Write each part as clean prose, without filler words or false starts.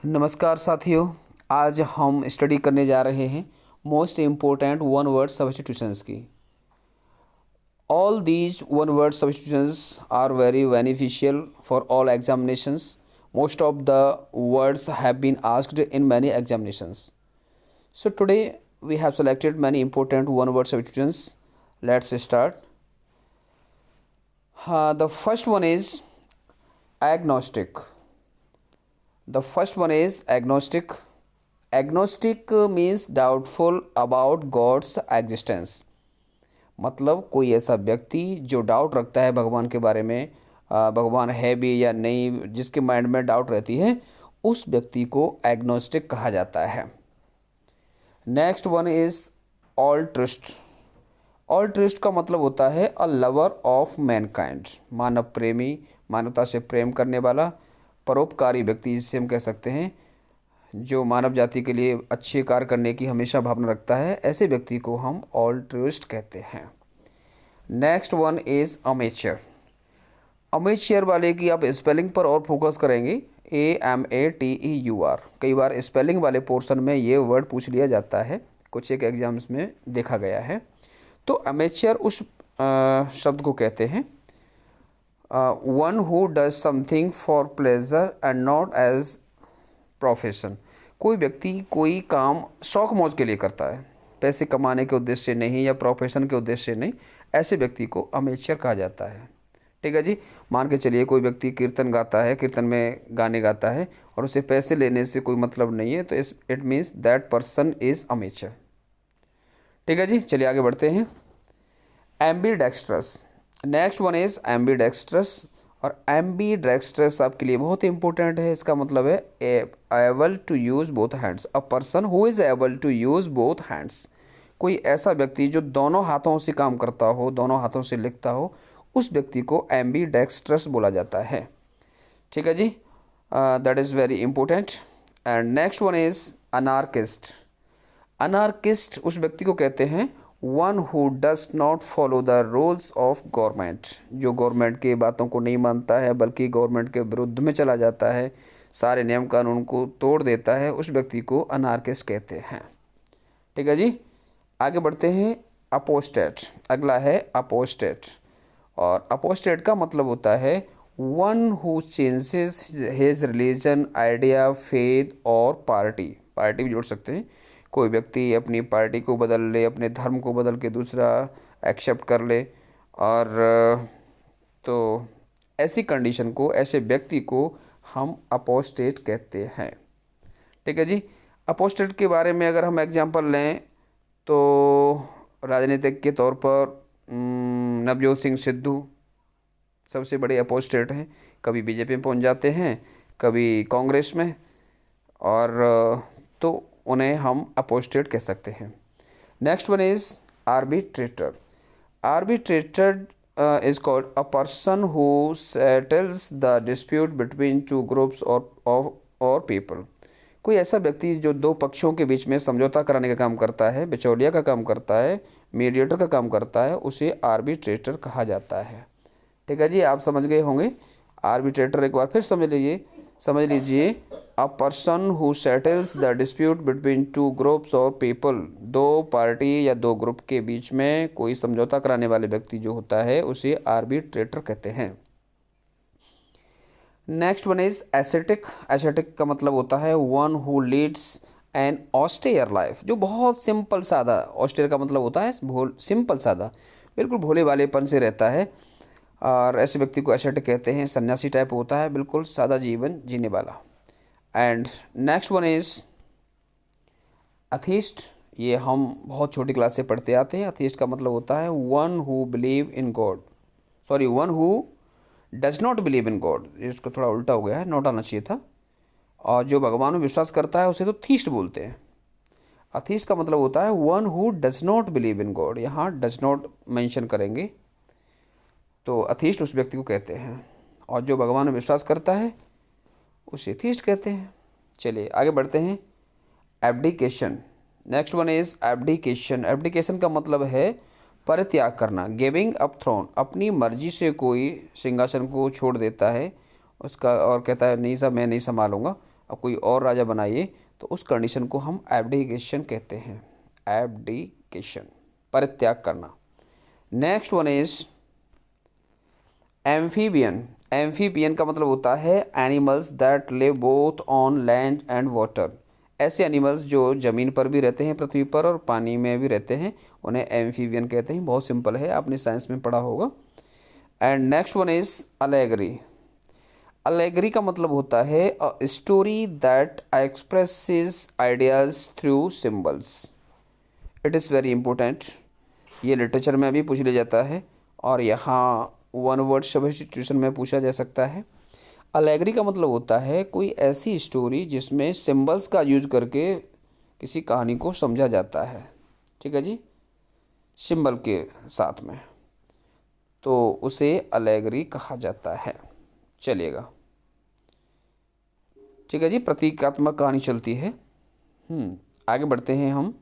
नमस्कार साथियों, आज हम स्टडी करने जा रहे हैं most important one word substitutions की। All these one word substitutions are very beneficial for all examinations. Most of the words have been asked in many examinations. So today we have selected many important one word substitutions. Let's start. The first one is agnostic. The first one is agnostic. Agnostic means doubtful about God's existence. मतलब कोई ऐसा व्यक्ति जो doubt रखता है भगवान के बारे में, भगवान है भी या नहीं, जिसके माइंड में डाउट रहती है, उस व्यक्ति को एग्नोस्टिक कहा जाता है। Next one is altruist. Altruist का मतलब होता है अ लवर ऑफ मैनकाइंड, मानव प्रेमी, मानवता से प्रेम करने वाला, परोपकारी व्यक्ति जिसे हम कह सकते हैं, जो मानव जाति के लिए अच्छे कार्य करने की हमेशा भावना रखता है, ऐसे व्यक्ति को हम ऑल्ट्रिस्ट कहते हैं। Next one is amateur. Amateur वाले की आप स्पेलिंग पर और फोकस करेंगे, AMATEUR. कई बार स्पेलिंग वाले पोर्शन में ये वर्ड पूछ लिया जाता है, कुछ एक एग्जाम्स में देखा गया है। तो अमेच्योर उस शब्द को कहते हैं one who does something for pleasure and not as profession. कोई व्यक्ति कोई काम शौक मौज के लिए करता है, पैसे कमाने के उद्देश्य से नहीं या प्रोफेशन के उद्देश्य से नहीं, ऐसे व्यक्ति को अमेच्योर कहा जाता है। ठीक है जी। मान के चलिए कोई व्यक्ति कीर्तन गाता है, कीर्तन में गाने गाता है और उसे पैसे लेने से कोई मतलब नहीं है, तो it means that person is amateur. ठीक है जी, चलिए आगे बढ़ते हैं। Ambidextrous. Next one is ambidextrous. और एम्बीडेक्स्ट्रस आपके लिए बहुत इंपॉर्टेंट है। इसका मतलब है able to use both hands. A person who is able to use both hands. कोई ऐसा व्यक्ति जो दोनों हाथों से काम करता हो, दोनों हाथों से लिखता हो, उस व्यक्ति को एम्बीडेक्स्ट्रस बोला जाता है। ठीक है जी, that is very important. And next one is anarchist. Anarchist उस व्यक्ति को कहते हैं one who does not follow the rules of government. जो गवर्नमेंट की बातों को नहीं मानता है बल्कि गवर्नमेंट के विरुद्ध में चला जाता है, सारे नियम कानून को तोड़ देता है, उस व्यक्ति को अनार्किस्ट कहते हैं। ठीक है जी, आगे बढ़ते हैं। अपोस्टेट. अगला है अपोस्टेट. और अपोस्टेट का मतलब होता है one who changes his religion, idea, faith और पार्टी. पार्टी भी जोड़ सकते हैं। कोई व्यक्ति अपनी पार्टी को बदल ले, अपने धर्म को बदल के दूसरा एक्सेप्ट कर ले, और तो ऐसी कंडीशन को, ऐसे व्यक्ति को हम अपोस्टेट कहते हैं। ठीक है जी। अपोस्टेट के बारे में अगर हम एग्जांपल लें तो राजनीतिक के तौर पर नवजोत सिंह सिद्धू सबसे बड़े अपोस्टेट हैं। कभी बीजेपी में पहुंच जाते हैं, कभी कांग्रेस में, और तो उन्हें हम अपोस्टेट कह सकते हैं। Next one is arbitrator. Arbitrator is called a person who settles the dispute between two groups और पीपल. कोई ऐसा व्यक्ति जो दो पक्षों के बीच में समझौता कराने का काम करता है, बिचौलिया का काम करता है, मीडिएटर का काम करता है, उसे आर्बिट्रेटर कहा जाता है। ठीक है जी, आप समझ गए होंगे। आर्बिट्रेटर एक बार फिर समझ लीजिए अ person who settles the dispute between two groups और पीपल. दो पार्टी या दो ग्रुप के बीच में कोई समझौता कराने वाले व्यक्ति जो होता है, उसे आर्बिट्रेटर कहते हैं। Next one is ascetic. Ascetic का मतलब होता है one who leads an austere life. जो बहुत सिंपल सादा, ऑस्टेयर का मतलब होता है सिंपल सादा, बिल्कुल भोले वालेपन से रहता है, और ऐसे व्यक्ति को एसेटिक कहते हैं। सन्यासी टाइप होता है, बिल्कुल सादा जीवन जीने वाला। And next one is atheist. ये हम बहुत छोटी क्लास से पढ़ते आते हैं। अथीस्ट का मतलब होता है one who believe in God, sorry one who does not believe in God. इसको थोड़ा उल्टा हो गया है, नोट आना चाहिए था। और जो भगवान में विश्वास करता है उसे तो थीस्ट बोलते हैं। अथीस्ट का मतलब होता है one who does not believe in God. यहाँ डज नॉट मेंशन करेंगे, तो अथीस्ट उस व्यक्ति को कहते हैं, और जो भगवान में विश्वास करता है उसे थीस्ट कहते हैं। चलिए आगे बढ़ते हैं। Abdication. Next one is abdication. Abdication का मतलब है परित्याग करना, गिविंग अप थ्रोन. अपनी मर्जी से कोई सिंहासन को छोड़ देता है उसका, और कहता है नहीं साहब मैं नहीं संभालूंगा, अब कोई और राजा बनाइए, तो उस कंडीशन को हम एब्डिकेशन कहते हैं। एब्डिकेशन, परित्याग करना। Next one is amphibian. Amphibian का मतलब होता है animals that live both on land and water. ऐसे एनिमल्स जो ज़मीन पर भी रहते हैं, पृथ्वी पर, और पानी में भी रहते हैं, उन्हें एम्फीबियन कहते हैं। बहुत सिंपल है, आपने साइंस में पढ़ा होगा। And next one is allegory. Allegory का मतलब होता है a story that expresses ideas through symbols. It is very important. ये लिटरेचर में भी पूछ लिया जाता है और यहाँ वन वर्ड सब्स्टिट्यूशन में पूछा जा सकता है। अलेगरी का मतलब होता है कोई ऐसी स्टोरी जिसमें सिंबल्स का यूज करके किसी कहानी को समझा जाता है। ठीक है जी, सिंबल के साथ में, तो उसे अलेगरी कहा जाता है। चलिएगा, ठीक है जी, प्रतीकात्मक कहानी चलती है। आगे बढ़ते हैं हम।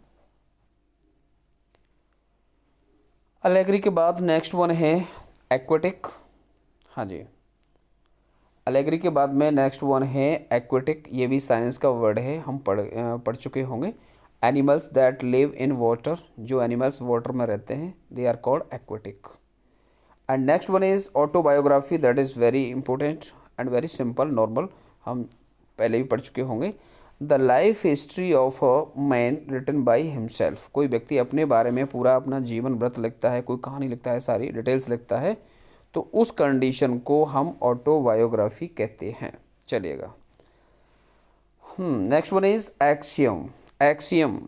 अलेगरी के बाद नेक्स्ट वन है एक्वेटिक। हाँ जी, अलेगरी के बाद में नेक्स्ट वन है एक्वेटिक। ये भी साइंस का वर्ड है, हम पढ़ चुके होंगे। Animals that live in water, जो एनिमल्स वाटर में रहते हैं, they are called aquatic. And next one is autobiography. That is very important and very simple, normal, हम पहले भी पढ़ चुके होंगे। The life history of a man written by himself. कोई व्यक्ति अपने बारे में पूरा अपना जीवन वृत्त लिखता है, कोई कहानी लिखता है, सारी डिटेल्स लिखता है, तो उस कंडीशन को हम ऑटोबायोग्राफी कहते हैं। चलिएगा, next one is axiom. Axiom,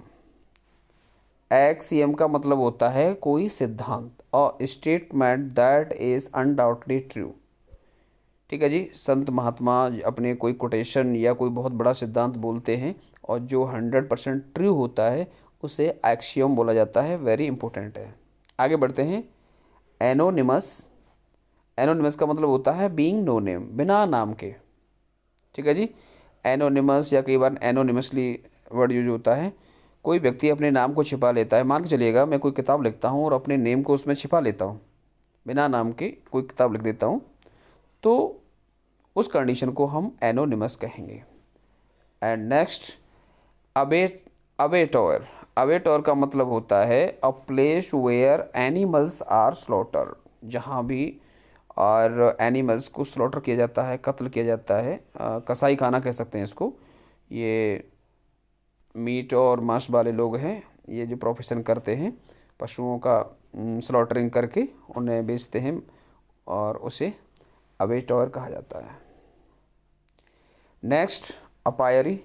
axiom का मतलब होता है कोई सिद्धांत, a statement that is undoubtedly true. ठीक है जी, संत महात्मा अपने कोई कोटेशन या कोई बहुत बड़ा सिद्धांत बोलते हैं और जो 100% ट्रू होता है उसे एक्सियम बोला जाता है। वेरी इंपॉर्टेंट है। आगे बढ़ते हैं। एनोनिमस। एनोनिमस का मतलब होता है बीइंग नो नेम, बिना नाम के। ठीक है जी, एनोनिमस या कई बार एनोनिमसली वर्ड यूज होता है। कोई व्यक्ति अपने नाम को छिपा लेता है। मान के चलिएगा, मैं कोई किताब लिखता हूँ और अपने नेम को उसमें छिपा लेता हूँ, बिना नाम के कोई किताब लिख देता हूँ, तो उस कंडीशन को हम एनोनिमस कहेंगे। And next अबेटोर। अबेटोर का मतलब होता है a place where animals are slaughter, जहाँ भी और एनिमल्स को स्लॉटर किया जाता है, कत्ल किया जाता है। कसाई खाना कह सकते हैं इसको। ये मीट और मांस वाले लोग हैं, ये जो प्रोफेशन करते हैं, पशुओं का स्लॉटरिंग करके उन्हें बेचते हैं, और उसे अबेटोर कहा जाता है। नेक्स्ट अपायरी।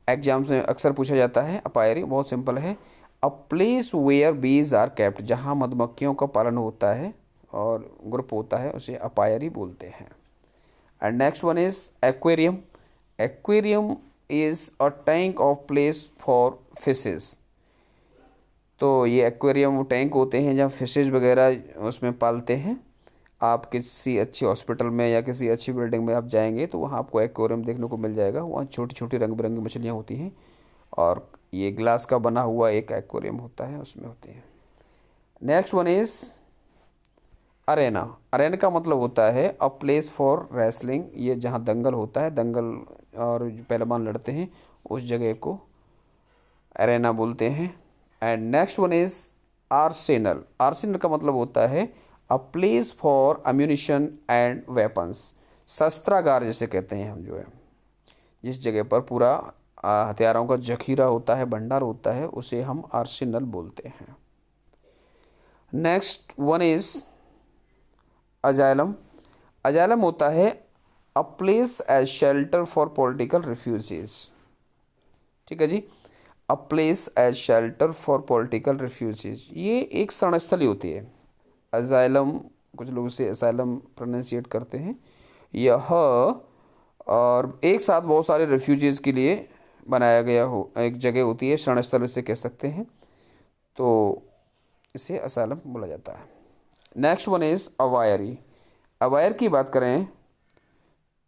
एग्जाम्स में अक्सर पूछा जाता है। अपायरी बहुत सिंपल है, a place where bees are kept, जहाँ मधुमक्खियों का पालन होता है और ग्रुप होता है, उसे अपायरी बोलते हैं। And next one is aquarium. Aquarium is a tank of place for fishes. तो ये एक्वेरियम वो टैंक होते हैं जहाँ फिशेज वगैरह उसमें पालते हैं। आप किसी अच्छी हॉस्पिटल में या किसी अच्छी बिल्डिंग में आप जाएंगे तो वहाँ आपको एक्वेरियम देखने को मिल जाएगा। वहाँ छोटी छोटी रंग बिरंगी मछलियाँ होती हैं और ये ग्लास का बना हुआ एक एक्वेरियम होता है, उसमें होती हैं। Next one is Arena. Arena का मतलब होता है अ प्लेस फॉर रेसलिंग। ये जहाँ दंगल होता है, दंगल और जो पहलवान लड़ते हैं, उस जगह को अरेना बोलते हैं। And next one is arsenal. Arsenal का मतलब होता है a place for ammunition and weapons. शस्त्रागार जैसे कहते हैं हम, जो है जिस जगह पर पूरा हथियारों का जखीरा होता है, भंडार होता है, उसे हम आर्सेनल बोलते हैं। Next one is asylum. Asylum होता है a place as shelter for political refugees. ठीक है जी, a place as shelter for political refugees, ये एक शरणस्थली होती है। अजाइलम, कुछ लोग इसे असाइलम प्रोनाउंसिएट करते हैं। यह और एक साथ बहुत सारे रेफ्यूजीज़ के लिए बनाया गया हो एक जगह होती है, शरणस्थल इसे कह सकते हैं, तो इसे असाइलम बोला जाता है। Next one is aviary. Aviary की बात करें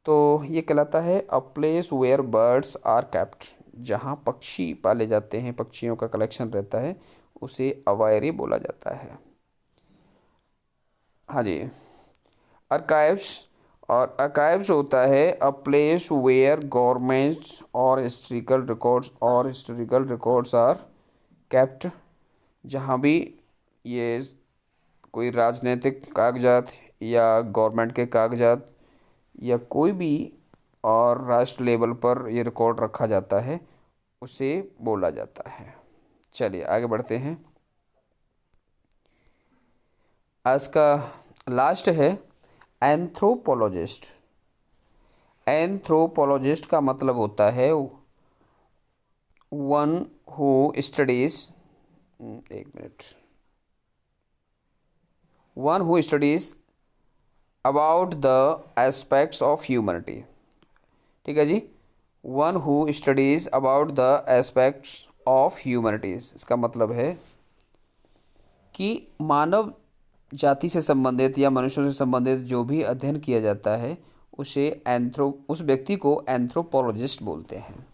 तो ये कहलाता है a place where birds are kept, जहाँ पक्षी पाले जाते हैं, पक्षियों का कलेक्शन रहता है, उसे अवायरी बोला जाता है। हाँ जी। आर्काइव्स। और आर्काइव्स होता है अ प्लेस वेयर गवर्नमेंट्स और हिस्टोरिकल रिकॉर्ड्स आर केप्ट, जहाँ भी ये कोई राजनीतिक कागजात या गवर्नमेंट के कागजात या कोई भी और राष्ट्र लेवल पर ये रिकॉर्ड रखा जाता है उसे बोला जाता है। चलिए आगे बढ़ते हैं। आज का लास्ट है एंथ्रोपोलॉजिस्ट। एंथ्रोपोलॉजिस्ट का मतलब होता है वन हु स्टडीज, एक minute, one who studies about the aspects of humanity. ठीक है जी, one who studies about the aspects of humanities. इसका मतलब है कि मानव जाति से संबंधित या मनुष्यों से संबंधित जो भी अध्ययन किया जाता है उस व्यक्ति को एंथ्रोपोलॉजिस्ट बोलते हैं।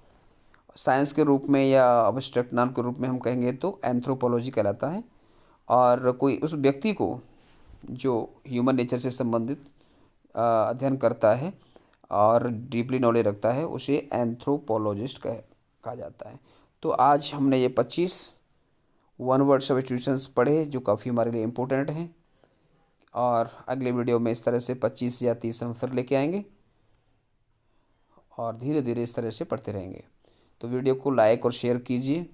साइंस के रूप में या अब्स्ट्रैक्ट नाउन के रूप में हम कहेंगे तो एंथ्रोपोलॉजी कहलाता है। और कोई उस व्यक्ति को जो ह्यूमन नेचर से संबंधित अध्ययन करता है और डीपली नॉलेज रखता है उसे एंथ्रोपोलॉजिस्ट कहा जाता है। तो आज हमने ये 25 वन वर्ड सब्स्टिट्यूशंस पढ़े जो काफ़ी हमारे लिए इम्पोर्टेंट हैं, और अगले वीडियो में इस तरह से 25 या 30 हम फिर लेके आएंगे और धीरे धीरे इस तरह से पढ़ते रहेंगे। तो वीडियो को लाइक और शेयर कीजिए,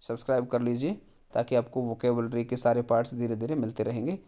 सब्सक्राइब कर लीजिए ताकि आपको वोकेबलरी के सारे पार्ट्स धीरे धीरे मिलते रहेंगे।